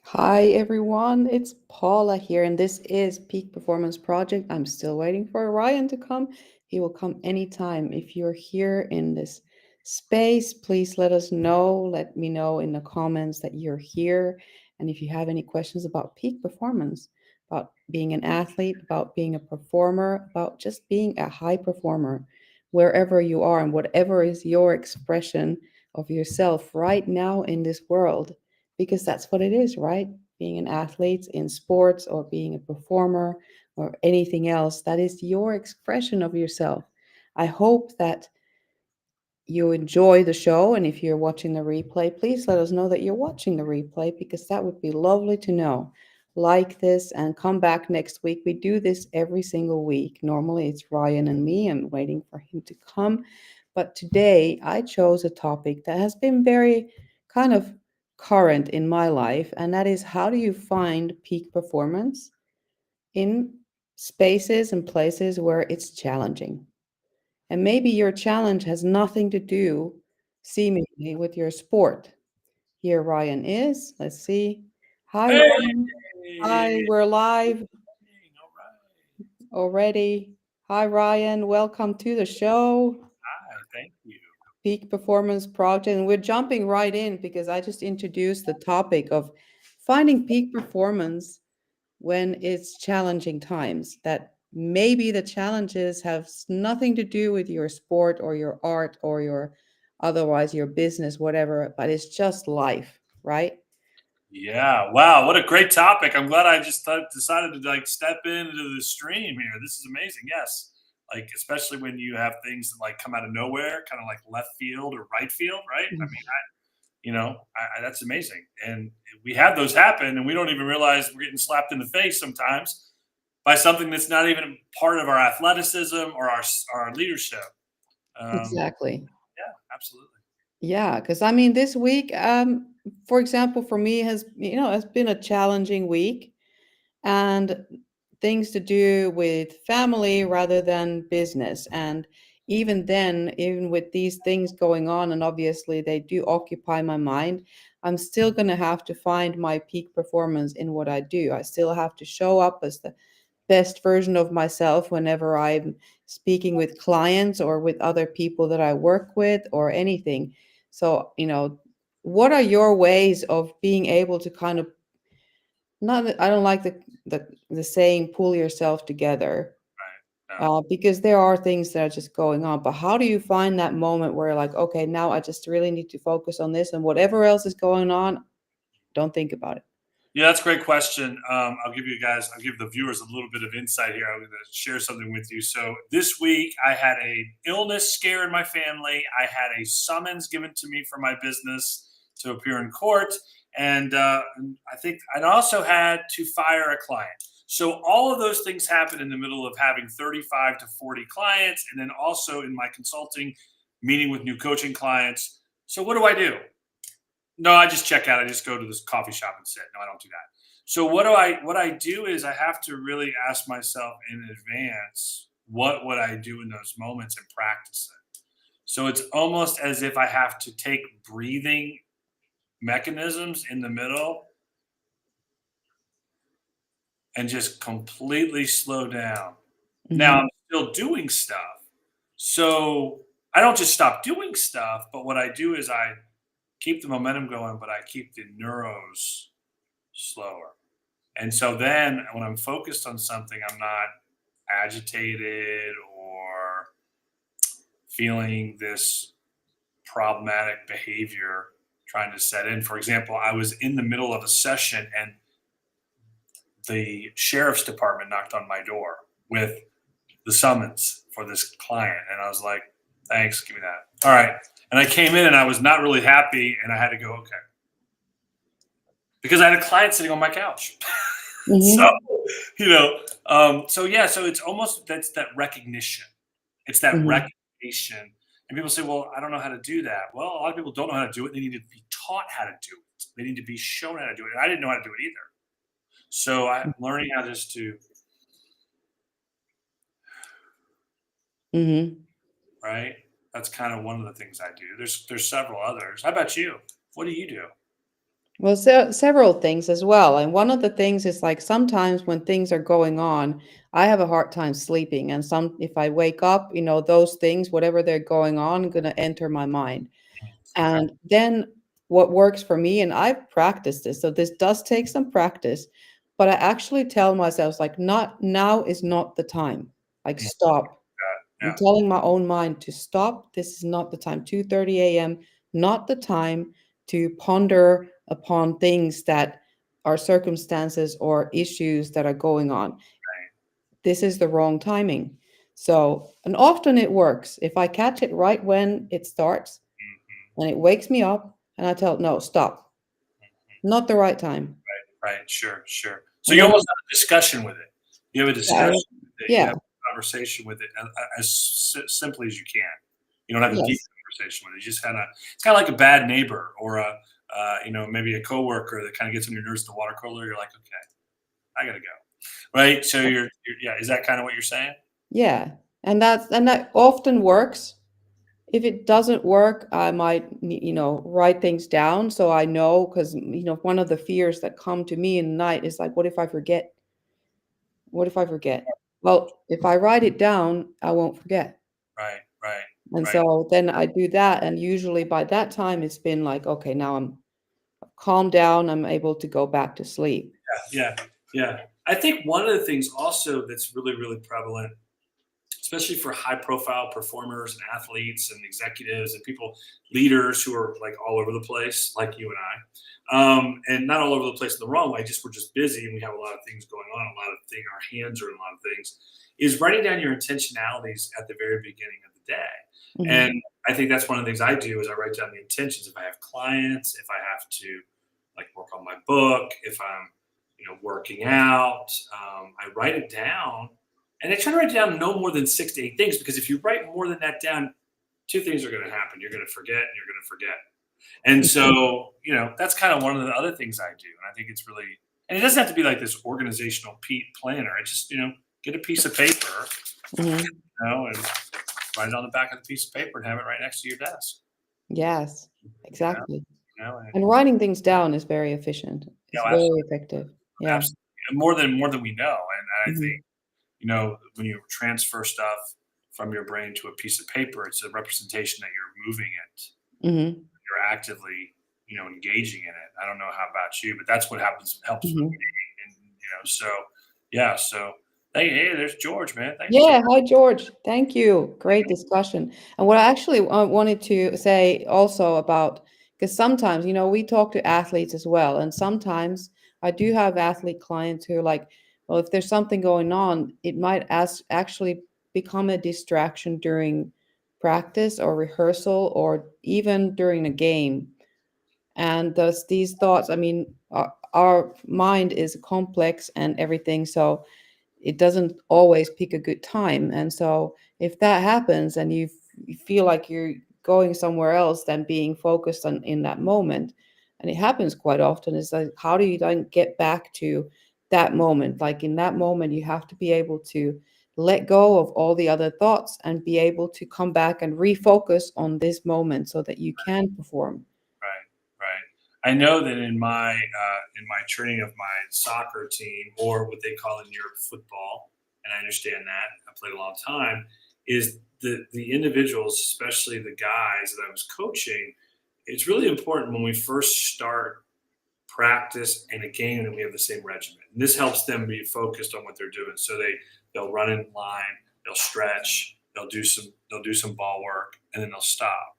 Hi everyone, it's Paula here, and this is Peak Performance Project. I'm still waiting for Ryan to come. He will come anytime. If you're here in this space, please let us know. Let me know in the comments that you're here. And if you have any questions about peak performance, about being an athlete, about being a performer, about just being a high performer, wherever you are and whatever is your expression of yourself right now in this world, because that's what it is, right? Being an athlete in sports or being a performer or anything else, that is your expression of yourself. I hope that you enjoy the show. And if you're watching the replay, please let us know that you're watching the replay because that would be lovely to know. Like this and come back next week. We do this every single week. Normally it's Ryan and me. I'm waiting for him to come. But today I chose a topic that has been very kind of current in my life, and that is how do you find peak performance in spaces and places where it's challenging? And maybe your challenge has nothing to do, seemingly, with your sport. Here Ryan is. Let's see. Hi, Hey, Ryan. Hi, we're live all right. already. Hi, Ryan. Welcome to the show, Hi, thank you. Peak Performance Project. And we're jumping right in because I just introduced the topic of finding peak performance when it's challenging times, that maybe the challenges have nothing to do with your sport or your art or your otherwise your business, whatever, but it's just life, right? Yeah, wow, what a great topic. I'm glad I just decided to step into the stream here. This is amazing. Yes. Like especially when you have things that come out of nowhere, kind of like left field or right field, right? I mean, that's amazing. And we have those happen and we don't even realize we're getting slapped in the face sometimes by something that's not even part of our athleticism or our leadership. Um, Exactly. yeah, absolutely. Yeah, because I mean, this week, for example, for me has has been a challenging week, and things to do with family rather than business. And even then, even with these things going on, and obviously they do occupy my mind, I'm still going to have to find my peak performance in what I do. I still have to show up as the best version of myself whenever I'm speaking with clients or with other people that I work with or anything. So, what are your ways of being able to kind of not I don't like the saying pull yourself together, Right. No. because there are things that are just going on. But how do you find that moment where you're like, okay, now I just really need to focus on this, and whatever else is going on, don't think about it. Yeah, that's a great question. I'll give the viewers a little bit of insight here. I'm going to share something with you. So this week, I had a illness scare in my family. I had a summons given to me for my business to appear in court, and I think I also had to fire a client. So all of those things happened in the middle of having 35 to 40 clients, and then also in my consulting, meeting with new coaching clients. So what do I do? No, I just check out. I just go to this coffee shop and sit. No, I don't do that. So what I do is I have to really ask myself in advance what would I do in those moments and practice it. So it's almost as if I have to take breathing mechanisms in the middle and just completely slow down. Now Hmm. I'm still doing stuff. So I don't just stop doing stuff, but what I do is I keep the momentum going, but I keep the neuros slower. And so then when I'm focused on something, I'm not agitated or feeling this problematic behavior trying to set in. For example, I was in the middle of a session and the sheriff's department knocked on my door with the summons for this client. And I was like, thanks, give me that. All right. And I came in and I was not really happy and I had to go, okay. Because I had a client sitting on my couch. So, Hmm. so yeah, so it's almost that's that recognition. It's that Hmm. recognition. And people say, well, I don't know how to do that. Well, a lot of people don't know how to do it. They need to be taught how to do it. They need to be shown how to do it. And I didn't know how to do it either. So I'm learning how just to, Hmm. right? That's kind of one of the things I do. There's several others. How about you? What do you do? Well, several things as well. And one of the things is like sometimes when things are going on, I have a hard time sleeping. And if I wake up, those things, whatever they're going on, going to enter my mind. Okay. And then what works for me, and I've practiced this, so this does take some practice, but I actually tell myself, like, not now is not the time. Like, Mm, stop. I'm yeah. telling my own mind to stop. This is not the time. 2:30 a.m., not the time to ponder upon things that are circumstances or issues that are going on. This is the wrong timing. So, and often it works. If I catch it right when it starts Mhm. and it wakes me up and I tell, no, stop, not the right time. Right. Sure. Sure. So And you then, almost have a discussion with it. You have a yeah, discussion with it. You yeah, have a conversation with it as simply as you can. You don't have a deep yes, conversation with it. You just kind of, it's kind of like a bad neighbor or maybe a coworker that kind of gets on your nerves, the water cooler. You're like, okay, I gotta go. Right. So yeah. Is that kind of what you're saying? yeah. And that often works. If it doesn't work, I might, write things down so I know, because, one of the fears that come to me in the night is like, what if I forget? What if I forget? Well, if I write it down, I won't forget. Right. Right. And Right. so then I do that. And usually by that time, it's been like, okay, now I'm calmed down. I'm able to go back to sleep. Yeah. Yeah. I think one of the things also that's really, really prevalent, especially for high profile performers and athletes and executives and people, leaders who are like all over the place, like you and I, and not all over the place in the wrong way, just we're just busy and we have a lot of things going on, a lot of things, our hands are in a lot of things, is writing down your intentionalities at the very beginning of the day. Mhm, And I think that's one of the things I do is I write down the intentions. If I have clients, if I have to like work on my book, if I'm, working out, I write it down and I try to write down no more than 6 to 8 things because if you write more than that down, two things are going to happen. You're going to forget and you're going to forget. And mhm, so, that's kind of one of the other things I do. And I think it's really, and it doesn't have to be like this organizational planner. I just, get a piece of paper, mhm. and write it on the back of the piece of paper and have it right next to your desk, Yes, you know, exactly. and And writing things down is very efficient. It's very absolutely, effective. Yeah. absolutely. And more than we know. And I think, Mhm, when you transfer stuff from your brain to a piece of paper, it's a representation that you're moving it. mhm, You're actively, engaging in it. I don't know how about you, but that's what helps with mhm. me. And so yeah, so hey, there's George, man. Thanks for Yeah, hi, George. Thank you. Great discussion. And what I actually wanted to say also about, because sometimes, we talk to athletes as well, and sometimes I do have athlete clients who are like, well, if there's something going on, it might actually become a distraction during practice or rehearsal or even during a game. And thus, these thoughts, I mean, our mind is complex and everything. So, it doesn't always pick a good time. And so if that happens and you feel like you're going somewhere else than being focused on in that moment, and it happens quite often, is like, how do you then get back to that moment? Like in that moment, you have to be able to let go of all the other thoughts and be able to come back and refocus on this moment so that you can perform. right, right. I know that in my training of my soccer team, or what they call in Europe football, and I understand that I played a long time, is the individuals, especially the guys that I was coaching. It's really important when we first start practice and a game that we have the same regimen. And this helps them be focused on what they're doing. So they'll run in line, they'll stretch, they'll do some ball work, and then they'll stop.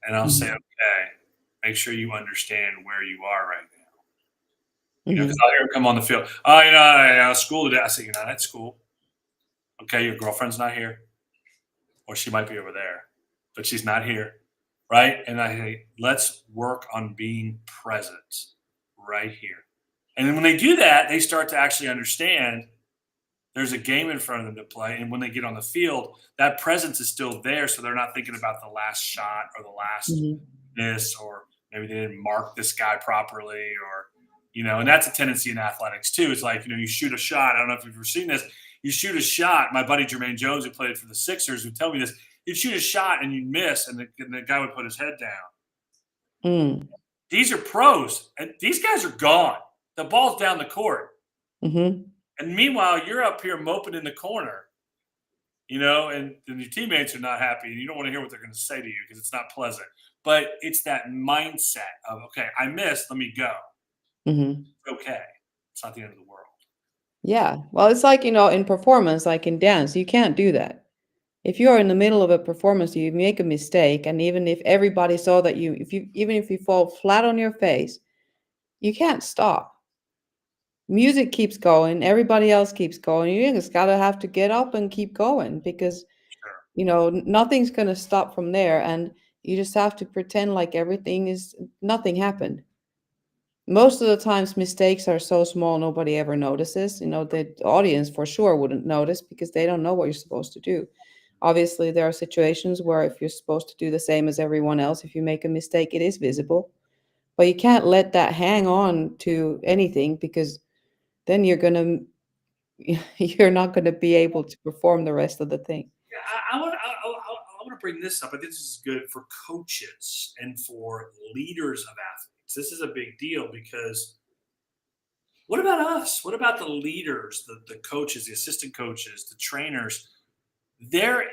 And I'll say, Mhm, okay, make sure you understand where you are right now. Because mhm, I'll hear them come on the field. Oh, school today. I say, you're not at school. Okay, your girlfriend's not here, or she might be over there, but she's not here, right? And I say, let's work on being present right here. And then when they do that, they start to actually understand there's a game in front of them to play. And when they get on the field, that presence is still there. So they're not thinking about the last shot or the last mhm, this, or maybe they didn't mark this guy properly, or, and that's a tendency in athletics too. It's like, you shoot a shot. I don't know if you've ever seen this. You shoot a shot. My buddy Jermaine Jones, who played for the Sixers, would tell me this. You'd shoot a shot and you'd miss, and the guy would put his head down. mm. These are pros, and these guys are gone. The ball's down the court. Hmm. And meanwhile, you're up here moping in the corner, and your teammates are not happy, and you don't want to hear what they're going to say to you because it's not pleasant. But it's that mindset of, okay, I missed, let me go. Hmm. It's okay. It's not the end of the world. Yeah. Well, it's like, in performance, like in dance, you can't do that. If you are in the middle of a performance, you make a mistake, and even if everybody saw that even if you fall flat on your face, you can't stop. Music keeps going, everybody else keeps going. You just gotta have to get up and keep going because, Sure. nothing's gonna stop from there, and you just have to pretend like everything is nothing happened. Most of the times, mistakes are so small nobody ever notices. The audience for sure wouldn't notice because they don't know what you're supposed to do. Obviously, there are situations where if you're supposed to do the same as everyone else, if you make a mistake, it is visible. But you can't let that hang on to anything because then you're not gonna be able to perform the rest of the thing. Yeah, I want to bring this up. I think this is good for coaches and for leaders of athletes. This is a big deal because what about us? What about the leaders, the coaches, the assistant coaches, the trainers? Their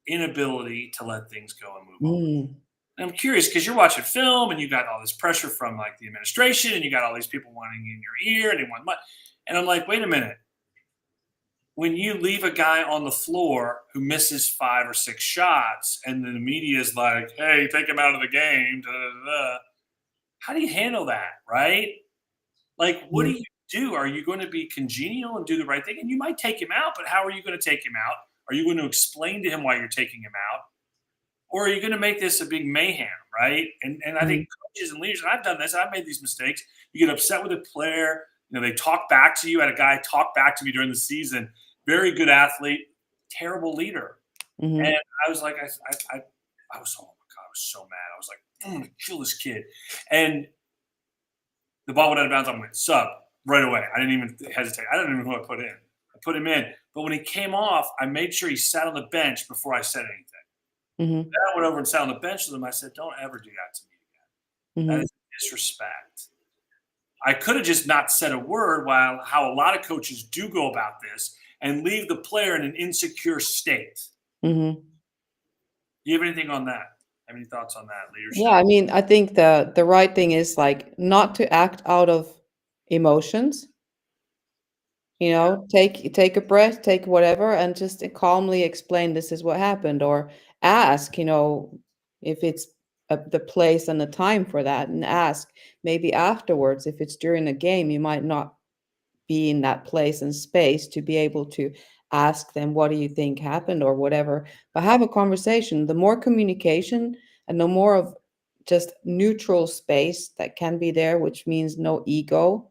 inability to let things go and move on. Mm, And I'm curious because you're watching film and you got all this pressure from like the administration and you got all these people wanting in your ear and they want money. And I'm like, wait a minute. When you leave a guy on the floor who misses 5 or 6 shots, and then the media is like, "Hey, take him out of the game," da, da, da, da, how do you handle that, right? Like, what do mhm, you do? Are you going to be congenial and do the right thing? And you might take him out, but how are you going to take him out? Are you going to explain to him why you're taking him out? Or are you going to make this a big mayhem, right? And I think mhm, coaches and leaders, and I've done this, I've made these mistakes. You get upset with a player, they talk back to you. I had a guy talk back to me during the season, very good athlete, terrible leader. And mhm, I was like, I was, oh my God, I was so mad. I was like, I'm going to kill this kid. And the ball went out of bounds. I went sub right away. I didn't even hesitate. I don't even know who I put in. I put him in. But when he came off, I made sure he sat on the bench before I said anything. mhm, Then I went over and sat on the bench with him. I said, don't ever do that to me again. That mhm, is disrespect. I could have just not said a word while how a lot of coaches do go about this and leave the player in an insecure state. mhm. Do you have anything on that? Have any thoughts on that Yeah, leadership? I mean, I think the right thing is like not to act out of emotions. Yeah. Take a breath, take whatever, and just calmly explain this is what happened, or ask, if it's the place and the time for that, and ask maybe afterwards if it's during a game, you might not be in that place and space to be able to ask them, what do you think happened or whatever. But have a conversation. The more communication and the more of just neutral space that can be there, which means no ego,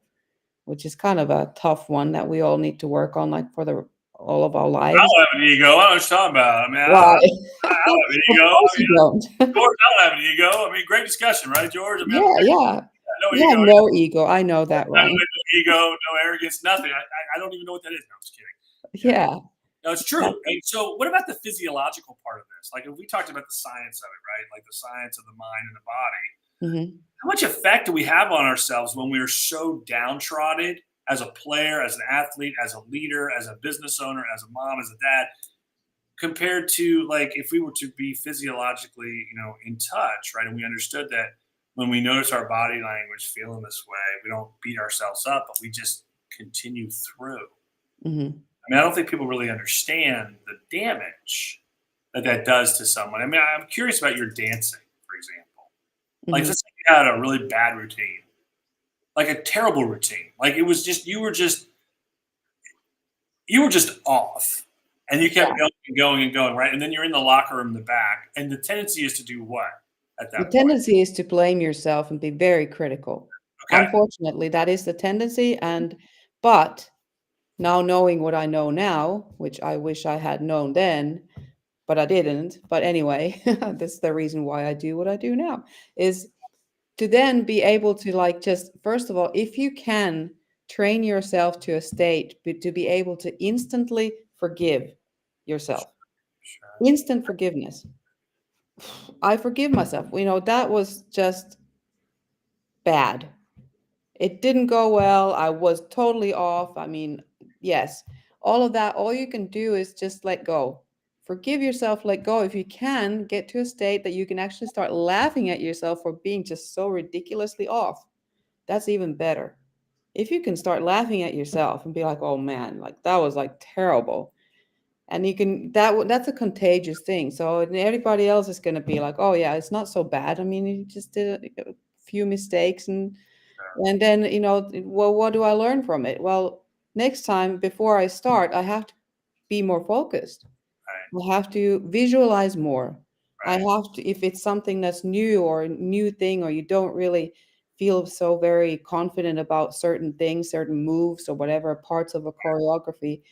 which is kind of a tough one that we all need to work on, like for the all of our I lives. don't have an ego. I don't know what you're talking about. I mean, Why? I don't have an Of ego. I course mean, you don't. George, I don't have an ego. I mean, great discussion, right, George? I mean, Yeah, yeah. no You ego. have no ego. I know that, No Ryan. ego, no arrogance, nothing. I don't even know what that is. No, I'm just kidding. Yeah. Yeah. No, it's true. And so, what about the physiological part of this? Like, if we talked about the science of it, right? Like the science of the mind and the body. Mhm, How much effect do we have on ourselves when we are so downtrodden as a player, as an athlete, as a leader, as a business owner, as a mom, as a dad, compared to like if we were to be physiologically, in touch, right? And we understood that when we notice our body language feeling this way, we don't beat ourselves up, but we just continue through. mhm, I mean, I don't think people really understand the damage that does to someone. I mean, I'm curious about your dancing, for example. Like, mhm. let's say you had a really bad routine, like a terrible routine. Like it was just you were just off, and you kept Yeah. going and going and going, right? And then you're in the locker room in the back, and the tendency is to do what at The that point? tendency is to blame yourself and be very critical. Okay, Unfortunately, that is the tendency, but now knowing what I know now, which I wish I had known then, but I didn't. But anyway, that's the reason why I do what I do now, is to then be able to like just first of all, if you can train yourself to a state to be able to instantly forgive yourself. sure. Instant forgiveness. I forgive myself. That was just bad. It didn't go well. I was totally off. I mean, yes, all of that, all you can do is just let go. Forgive yourself, let go. If you can, get to a state that you can actually start laughing at yourself for being just so ridiculously off. That's even better. If you can start laughing at yourself and be like, "Oh man, like that was like terrible." And you can that's a contagious thing. So everybody else is going to be like, "Oh yeah, it's not so bad. I mean, you just did a few mistakes and then, well, what do I learn from it? Well, next time before I start, I have to be more focused. Right. I have to visualize more. I Right. have to, if it's something that's new or a new thing, or you don't really feel so very confident about certain things, certain moves, or whatever parts of a choreography,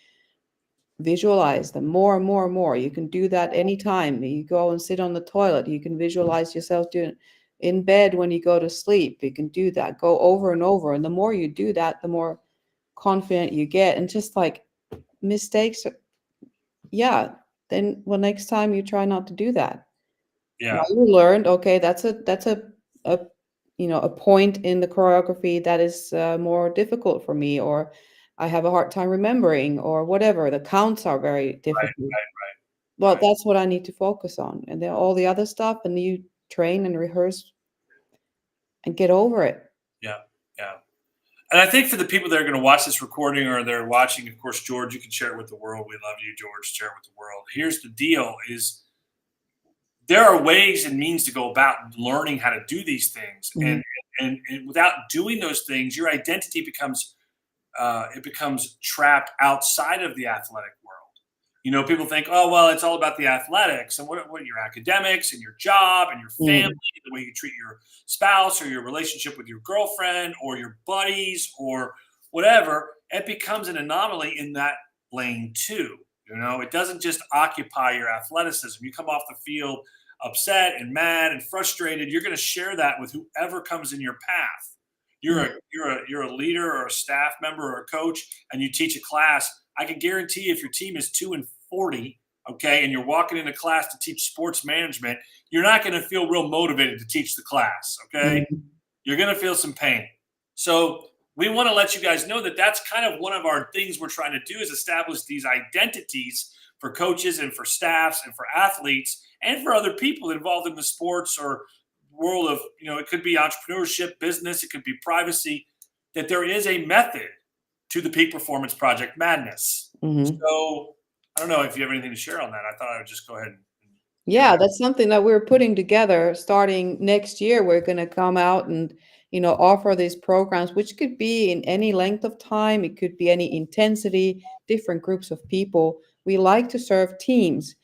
visualize them more and more and more. You can do that anytime. You go and sit on the toilet. You can visualize yourself doing in bed when you go to sleep. You can do that. Go over and over. And the more you do that, the more confident you get. And just like mistakes, yeah. Then well, next time you try not to do that. Now Yeah. you learned, okay, that's a a point in the choreography that is more difficult for me, or I have a hard time remembering, or whatever. The counts are very Right. difficult. Well, Right. that's what I need to focus on, and then all the other stuff, and you train and rehearse and get over it. Yeah. Yeah. And I think for the people that are going to watch this recording or they're watching, of course, George, you can share it with the world. We love you, George. Share it with the world. Here's the deal: is there are ways and means to go about learning how to do these things, Mhm, and without doing those things, your identity becomes it becomes trapped outside of the athletic world. People think, oh, well, it's all about the athletics and what your academics and your job and your family, mhm, the way you treat your spouse or your relationship with your girlfriend or your buddies or whatever. It becomes an anomaly in that lane too. It doesn't just occupy your athleticism. You come off the field upset and mad and frustrated. You're going to share that with whoever comes in your path. mhm, You're a leader or a staff member or a coach, and you teach a class. I can guarantee if your team is 2-40, okay, and you're walking into class to teach sports management, you're not going to feel real motivated to teach the class, okay? mhm, You're going to feel some pain. So we want to let you guys know that that's kind of one of our things we're trying to do is establish these identities for coaches and for staffs and for athletes and for other people involved in the sports or world of, it could be entrepreneurship, business, it could be privacy, that there is a method to the peak performance project madness. mhm. So I don't know if you have anything to share on that. I thought I would just go ahead and give Yeah, that. that's something that we're putting together starting next year. We're going to come out and, offer these programs, which could be in any length of time. It could be any intensity, different groups of people. We like to serve teams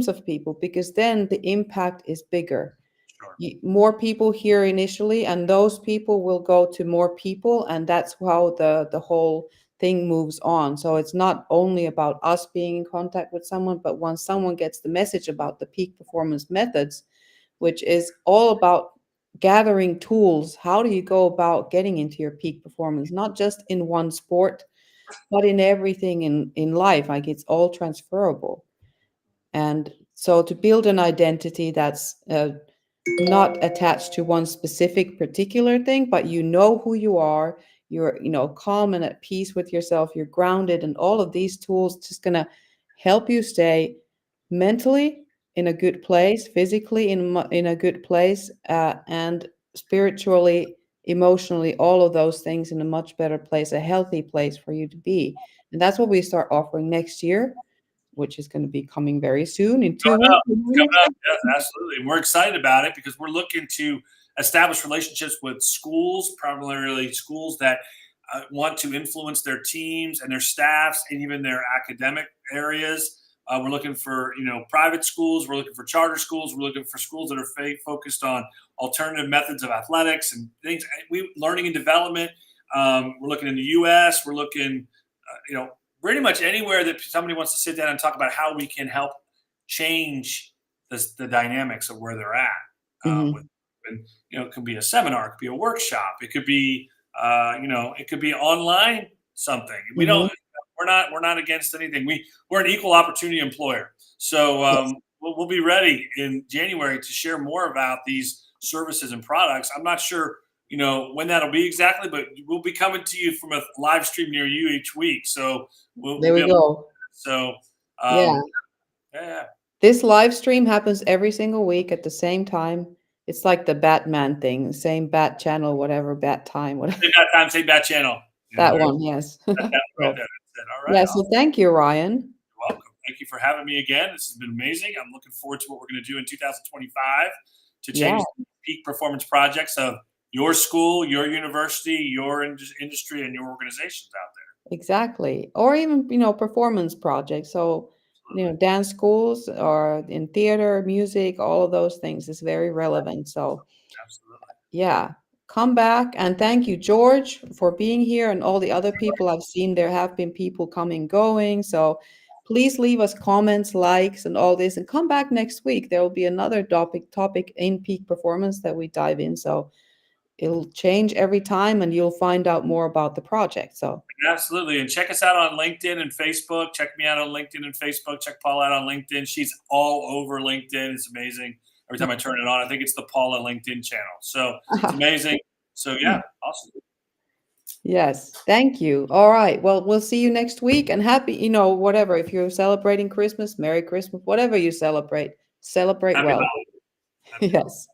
of people, because then the impact is bigger. Sure. More people here initially, and those people will go to more people, and that's how the whole thing moves on. So it's not only about us being in contact with someone, but once someone gets the message about the peak performance methods, which is all about gathering tools, how do you go about getting into your peak performance, not just in one sport, but in everything in life. Like, it's all transferable. And so to build an identity that's not attached to one specific particular thing, but you know who you are, you're, calm and at peace with yourself, you're grounded, and all of these tools just going to help you stay mentally in a good place, physically in a good place, and spiritually, emotionally, all of those things in a much better place, a healthy place for you to be. And that's what we start offering next year, which is going to be coming very soon in 2 weeks. Coming up. It's coming up. Yeah, absolutely. And we're excited about it because we're looking to establish relationships with schools, primarily schools that want to influence their teams and their staffs and even their academic areas. We're looking for private schools. We're looking for charter schools. We're looking for schools that are focused on alternative methods of athletics and things. We learning and development. We're looking in the U.S. We're looking, pretty much anywhere that somebody wants to sit down and talk about how we can help change the dynamics of where they're at. With, Mhm, and, it could be a seminar, it could be a workshop, it could be, it could be online something. We mhm. don't. We're not against anything. We're an equal opportunity employer. So Yes. we'll be ready in January to share more about these services and products. I'm not sure when that'll be exactly, but we'll be coming to you from a live stream near you each week. So we'll There be we able to, go. so Yeah. yeah, yeah. This live stream happens every single week at the same time. It's like the Batman thing, same bat channel, whatever, bat time, whatever. Same bat time, same bat channel. That one, yes. That's right So, there. That's it. All right. yeah, so thank you, Ryan. You're welcome. Thank you for having me again. This has been amazing. I'm looking forward to what we're going to do in 2025 to Yeah, change the peak performance projects of your school, your university, your industry, and your organizations out there. exactly. Or even, performance projects. So, Absolutely. dance schools or in theater, music, all of those things is very relevant. So, Absolutely. yeah, come back and thank you, George, for being here and all the other people I've seen. There have been people coming, going. So please leave us comments, likes, and all this, and come back next week. There will be another topic in peak performance that we dive in. So it'll change every time, and you'll find out more about the project. So Absolutely. And check us out on LinkedIn and Facebook. Check me out on LinkedIn and Facebook. Check Paula out on LinkedIn. She's all over LinkedIn. It's amazing. Every time I turn it on, I think it's the Paula LinkedIn channel. So it's amazing. So yeah, awesome. yes, thank you. All right. Well, we'll see you next week and happy, whatever. If you're celebrating Christmas, Merry Christmas, whatever you celebrate Happy well. holidays. Happy holidays. Yes.